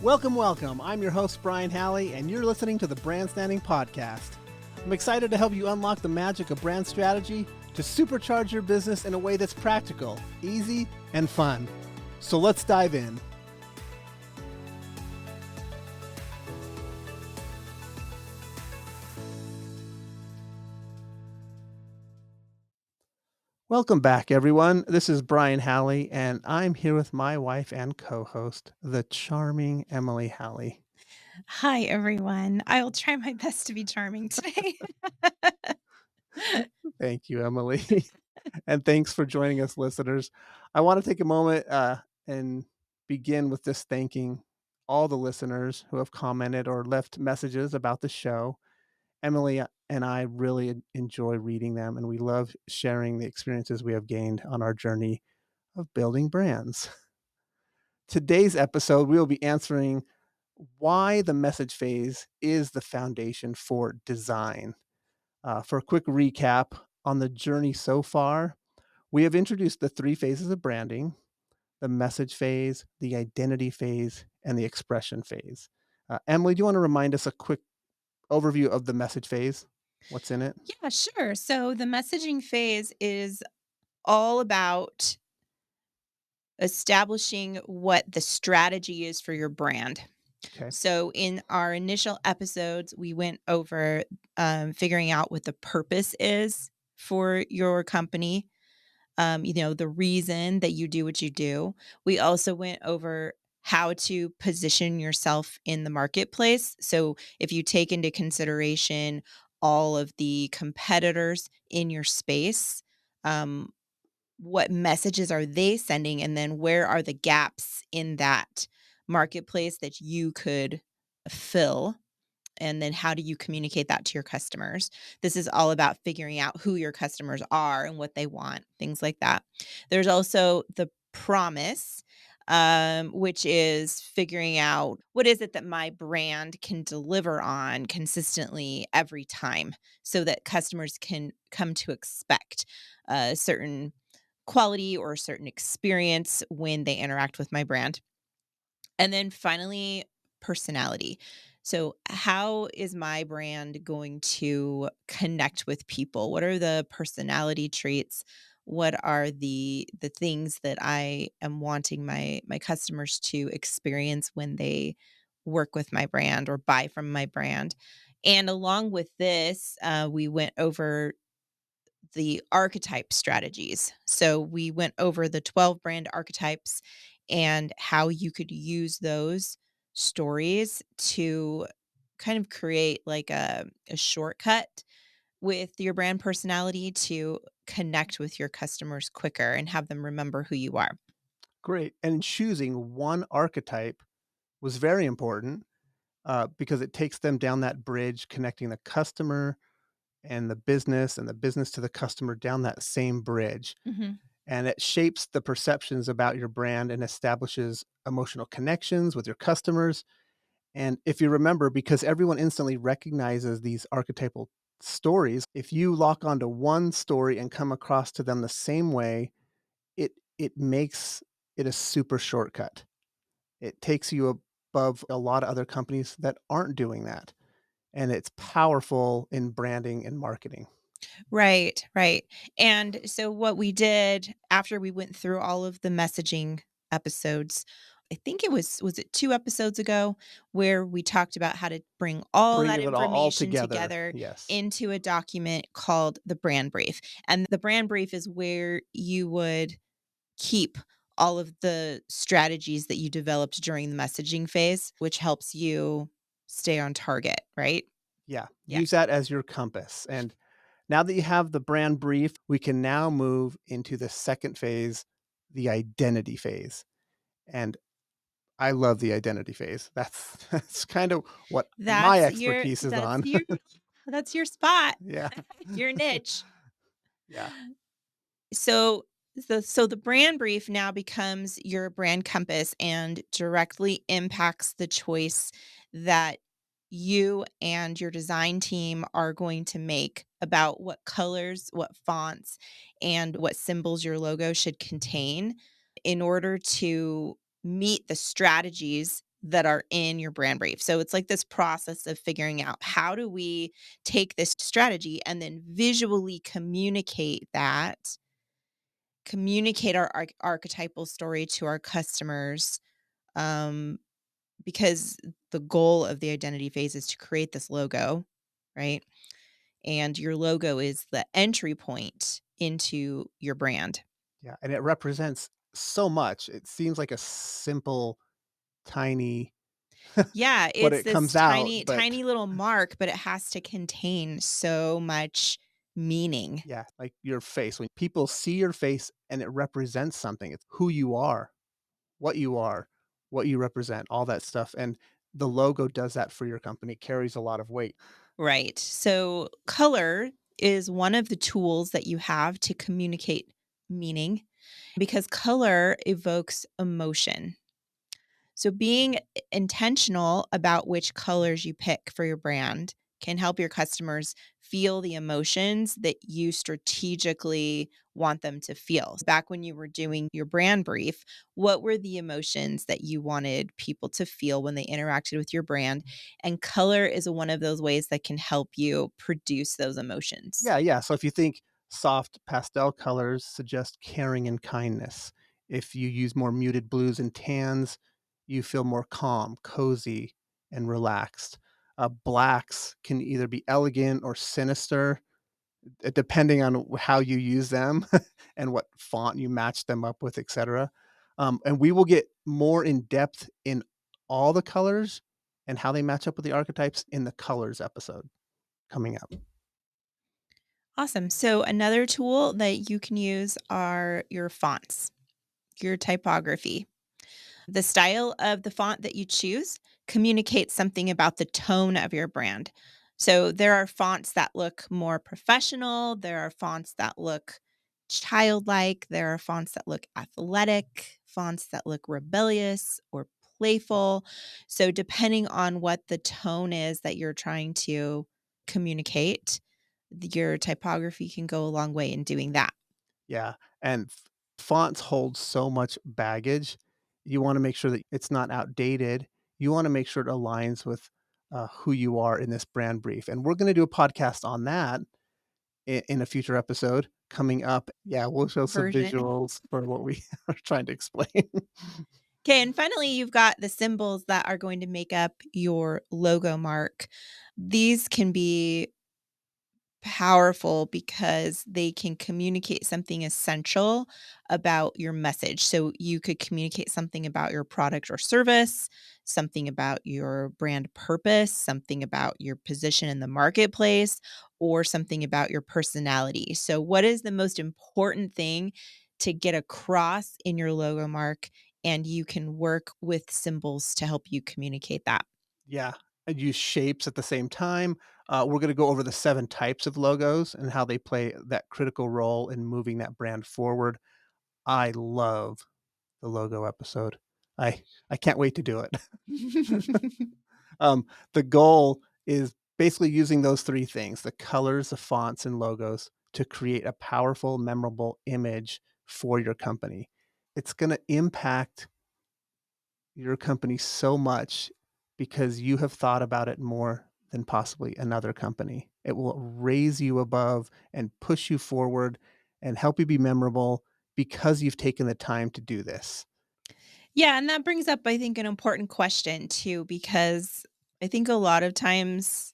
Welcome, welcome. I'm your host, Brian Halley, and you're listening to the Brandstanding Podcast. I'm excited to help you unlock the magic of brand strategy to supercharge your business in a way that's practical, easy, and fun. So let's dive in. Welcome back, everyone. This is Brian Halley, and I'm here with my wife and co-host, the charming Emily Halley. Hi, everyone. I'll try my best to be charming today. Thank you, Emily. And thanks for joining us, listeners. I want to take a moment and begin with just thanking all the listeners who have commented or left messages about the show. Emily and I really enjoy reading them, and we love sharing the experiences we have gained on our journey of building brands. Today's episode, we will be answering why the message phase is the foundation for design. For a quick recap on the journey so far, we have introduced the three phases of branding: the message phase, the identity phase, and the expression phase. Emily, do you want to remind us a quick overview of the message phase? What's in it? Yeah, sure. So the messaging phase is all about establishing what the strategy is for your brand. Okay. So in our initial episodes, we went over figuring out what the purpose is for your company. The reason that you do what you do. We also went over how to position yourself in the marketplace. So if you take into consideration all of the competitors in your space, um, what messages are they sending? And then where are the gaps in that marketplace that you could fill? And then how do you communicate that to your customers? This is all about figuring out who your customers are and what they want, things like that. There's also the promise, which is figuring out what is it that my brand can deliver on consistently every time so that customers can come to expect a certain quality or a certain experience when they interact with my brand. And then finally, personality. So, how is my brand going to connect with people? What are the personality traits? What are the things that I am wanting my customers to experience when they work with my brand or buy from my brand? And along with this, we went over the archetype strategies. So we went over the 12 brand archetypes and how you could use those stories to kind of create like a shortcut with your brand personality to connect with your customers quicker and have them remember who you are. Great. And choosing one archetype was very important because it takes them down that bridge, connecting the customer and the business to the customer down that same bridge. Mhm. And it shapes the perceptions about your brand and establishes emotional connections with your customers. And if you remember, because everyone instantly recognizes these archetypal stories, if you lock onto one story and come across to them the same way, it makes it a super shortcut. It takes you above a lot of other companies that aren't doing that. And it's powerful in branding and marketing. Right, right. And so what we did after we went through all of the messaging episodes, I think was it 2 episodes ago where we talked about how to bring all that Bringing it all information together. together Yes. into a document called the brand brief. And the brand brief is where you would keep all of the strategies that you developed during the messaging phase, which helps you stay on target, right? Yeah. Yeah. Use that as your compass. And now that you have the brand brief, we can now move into the second phase, the identity phase. And I love the identity phase. That's kind of what my That's your expertise is that's on. your that's your spot, Yeah. your niche. Yeah. So the brand brief now becomes your brand compass and directly impacts the choice that you and your design team are going to make about what colors, what fonts, and what symbols your logo should contain in order to meet the strategies that are in your brand brief. So it's like this process of figuring out how do we take this strategy and then visually communicate our archetypal story to our customers, um, because the goal of the identity phase is to create this logo, right? And your logo is the entry point into your brand. Yeah, and it represents so much. It seems like a simple, tiny Yeah, what it's it this comes out, tiny but tiny little mark, but it has to contain so much meaning. yeah, like your face. When people see your face and it represents something, it's who you are, what you represent, all that stuff, and the logo does that for your company, carries a lot of weight. Right. So color is one of the tools that you have to communicate meaning because color evokes emotion. So being intentional about which colors you pick for your brand can help your customers feel the emotions that you strategically want them to feel. Back when you were doing your brand brief, what were the emotions that you wanted people to feel when they interacted with your brand? And color is one of those ways that can help you produce those emotions. Yeah, yeah, so if you think soft pastel colors suggest caring and kindness. If you use more muted blues and tans, you feel more calm, cozy, and relaxed. Blacks can either be elegant or sinister, depending on how you use them and what font you match them up with, etc. And we will get more in depth in all the colors and how they match up with the archetypes in the colors episode coming up. Awesome. So another tool that you can use are your fonts, your typography. The style of the font that you choose communicates something about the tone of your brand. So there are fonts that look more professional, there are fonts that look childlike, there are fonts that look athletic, fonts that look rebellious or playful. So depending on what the tone is that you're trying to communicate, your typography can go a long way in doing that. Yeah, and fonts hold so much baggage. You wanna make sure that it's not outdated. You wanna make sure it aligns with, who you are in this brand brief, and we're gonna do a podcast on that in a future episode coming up. Yeah, we'll show some Version. visuals for what we are trying to explain. Okay, and finally, you've got the symbols that are going to make up your logo mark. These can be powerful because they can communicate something essential about your message. So you could communicate something about your product or service, something about your brand purpose, something about your position in the marketplace, or something about your personality. So, what is the most important thing to get across in your logo mark? And you can work with symbols to help you communicate that. Yeah, and use shapes at the same time. We're gonna go over the 7 types of logos and how they play that critical role in moving that brand forward. I love the logo episode. I can't wait to do it. The goal is basically using those 3 things, the colors, the fonts, and logos to create a powerful, memorable image for your company. It's gonna impact your company so much because you have thought about it more than possibly another company. It will raise you above and push you forward and help you be memorable because you've taken the time to do this. Yeah, and that brings up, I think, an important question too, because I think a lot of times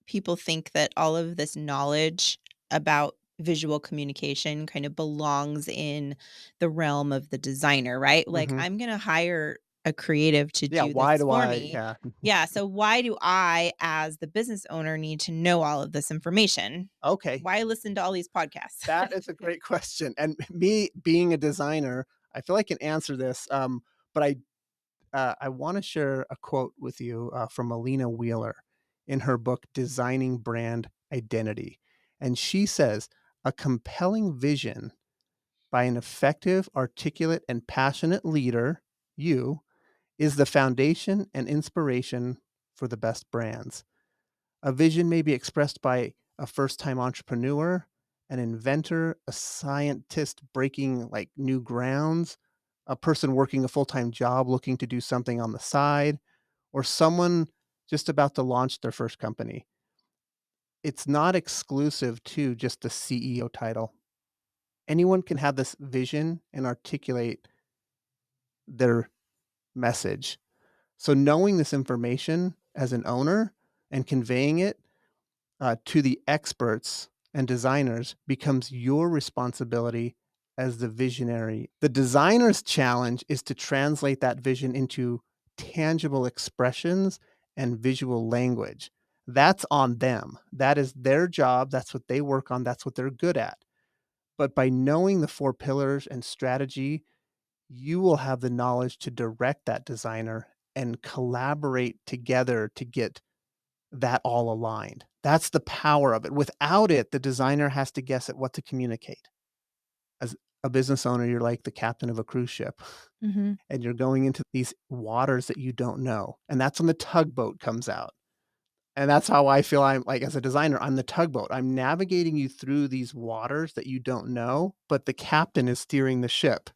people think that all of this knowledge about visual communication kind of belongs in the realm of the designer, right? Like, Mhm. I'm going to hire a creative to Yeah, do this why do for I me. yeah. Yeah. So, why do I, as the business owner, need to know all of this information? Okay, Why listen to all these podcasts? that is a great question, and me being a designer, I feel I can answer this, but I wanna share a quote with you, from Alina Wheeler in her book, Designing Brand Identity, and she says, "A compelling vision by an effective, articulate, and passionate leader, you, is the foundation and inspiration for the best brands. A vision may be expressed by a first-time entrepreneur, an inventor, a scientist breaking, like, new grounds, a person working a full-time job looking to do something on the side, or someone just about to launch their first company. It's not exclusive to just the CEO title. Anyone can have this vision and articulate their message. So knowing this information as an owner and conveying it to the experts and designers becomes your responsibility as the visionary. The designer's challenge is to translate that vision into tangible expressions and visual language. That's on them. That is their job. That's what they work on. That's what they're good at. But by knowing the four pillars and strategy, you will have the knowledge to direct that designer and collaborate together to get that all aligned. That's the power of it. Without it, the designer has to guess at what to communicate. As a business owner, you're like the captain of a cruise ship Mhm. and you're going into these waters that you don't know. And that's when the tugboat comes out. And that's how I feel I'm like as a designer, I'm the tugboat. I'm navigating you through these waters that you don't know, but the captain is steering the ship.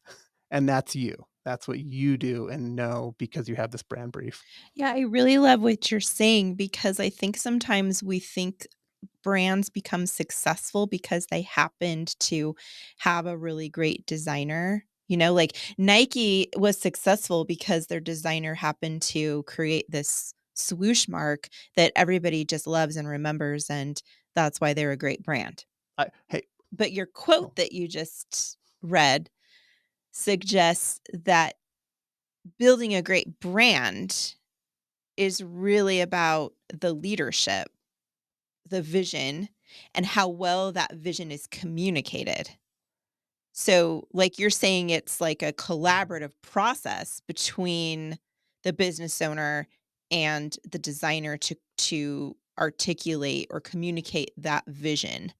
And that's you. That's what you do and know because you have this brand brief. Yeah, I really love what you're saying because I think sometimes we think brands become successful because they happened to have a really great designer. You know, like Nike was successful because their designer happened to create this swoosh mark that everybody just loves and remembers, and that's why they're a great brand. Hey, But your oh, quote that you just read suggests that building a great brand is really about the leadership, the vision, and how well that vision is communicated. So, like you're saying, it's like a collaborative process between the business owner and the designer to articulate or communicate that vision,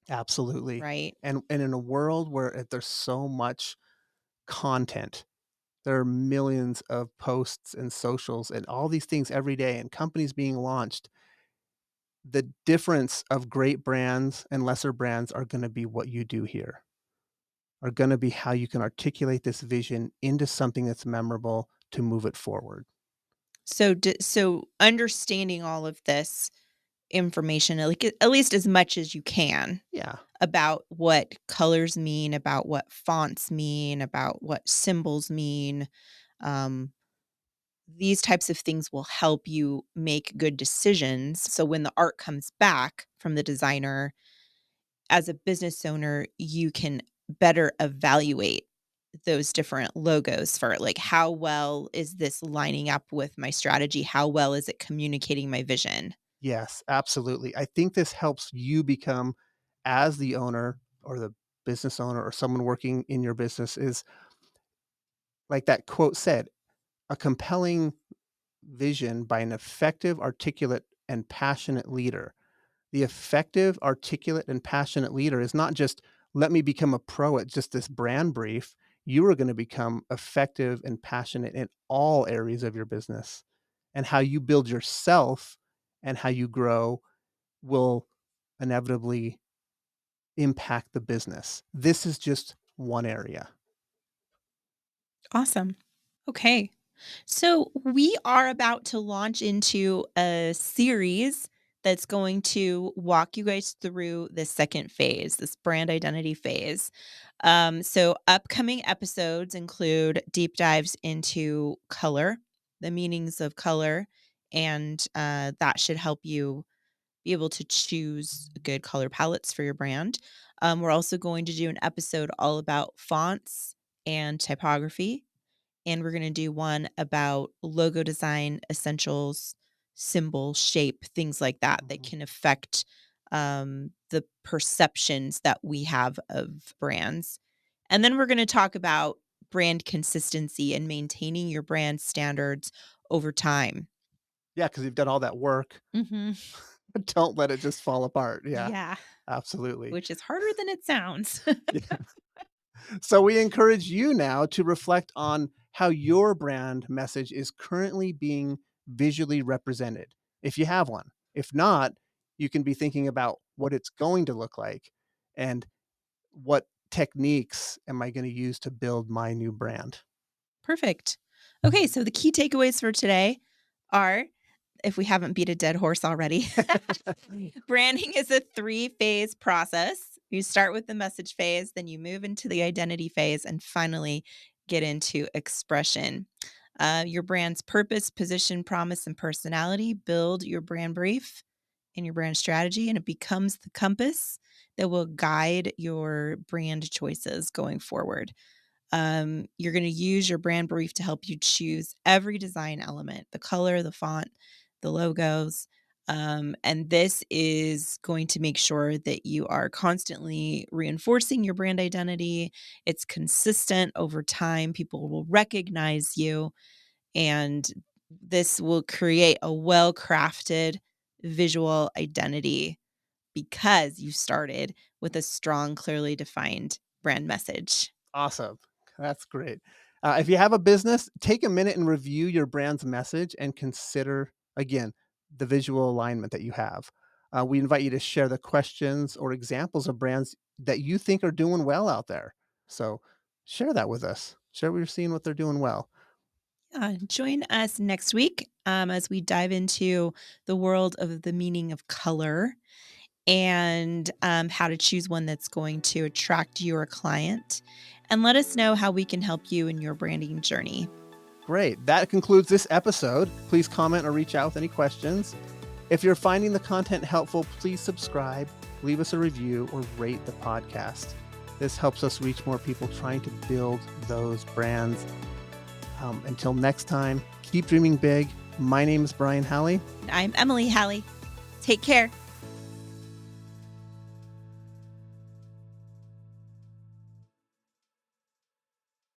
absolutely. right? And in a world where there's so much content, there are millions of posts and socials and all these things every day and companies being launched. The difference of great brands and lesser brands are gonna be what you do here, are gonna be how you can articulate this vision into something that's memorable to move it forward. So understanding all of this information, like at least as much as you can, Yeah. about what colors mean, about what fonts mean, about what symbols mean. Um, these types of things will help you make good decisions. So when the art comes back from the designer, as a business owner, you can better evaluate those different logos for like how well is this lining up with my strategy? How well is it communicating my vision? Yes, absolutely. I think this helps you become as the owner or the business owner or someone working in your business is like that quote said, a compelling vision by an effective, articulate, and passionate leader. The effective, articulate, and passionate leader is not just let me become a pro at just this brand brief. You are going to become effective and passionate in all areas of your business. And how you build yourself and how you grow will inevitably impact the business. This is just one area. Awesome. Okay. So we are about to launch into a series that's going to walk you guys through the second phase, this brand identity phase. So upcoming episodes include deep dives into color, the meanings of color, and that should help you be able to choose good color palettes for your brand. We're also going to do an episode all about fonts and typography, and we're going to do one about logo design essentials, symbol, shape, things like that that Mhm. can affect the perceptions that we have of brands. And then we're going to talk about brand consistency and maintaining your brand standards over time. Yeah, because you've done all that work. Hmm. Don't let it just fall apart. Yeah, Yeah, absolutely. which is harder than it sounds. Yeah. So we encourage you now to reflect on how your brand message is currently being visually represented, if you have one. If not, you can be thinking about what it's going to look like and what techniques am I going to use to build my new brand. Perfect. Okay, so the key takeaways for today are, if we haven't beat a dead horse already, branding is a 3-phase process. You start with the message phase, then you move into the identity phase, and finally get into expression. Your brand's purpose, position, promise, and personality build your brand brief and your brand strategy, and it becomes the compass that will guide your brand choices going forward. You're going to use your brand brief to help you choose every design element, the color, the font, the logos. And this is going to make sure that you are constantly reinforcing your brand identity. It's consistent over time. People will recognize you, and this will create a well crafted visual identity because you started with a strong, clearly defined brand message. Awesome. That's great. If you have a business, take a minute and review your brand's message and consider, again, the visual alignment that you have. We invite you to share the questions or examples of brands that you think are doing well out there. So share that with us. Share what you're seeing, what they're doing well. Join us next week as we dive into the world of the meaning of color and how to choose one that's going to attract your client. And let us know how we can help you in your branding journey. Great. That concludes this episode. Please comment or reach out with any questions. If you're finding the content helpful, please subscribe, leave us a review, or rate the podcast. This helps us reach more people trying to build those brands. Until next time, keep dreaming big. My name is Brian Halley. I'm Emily Halley. Take care.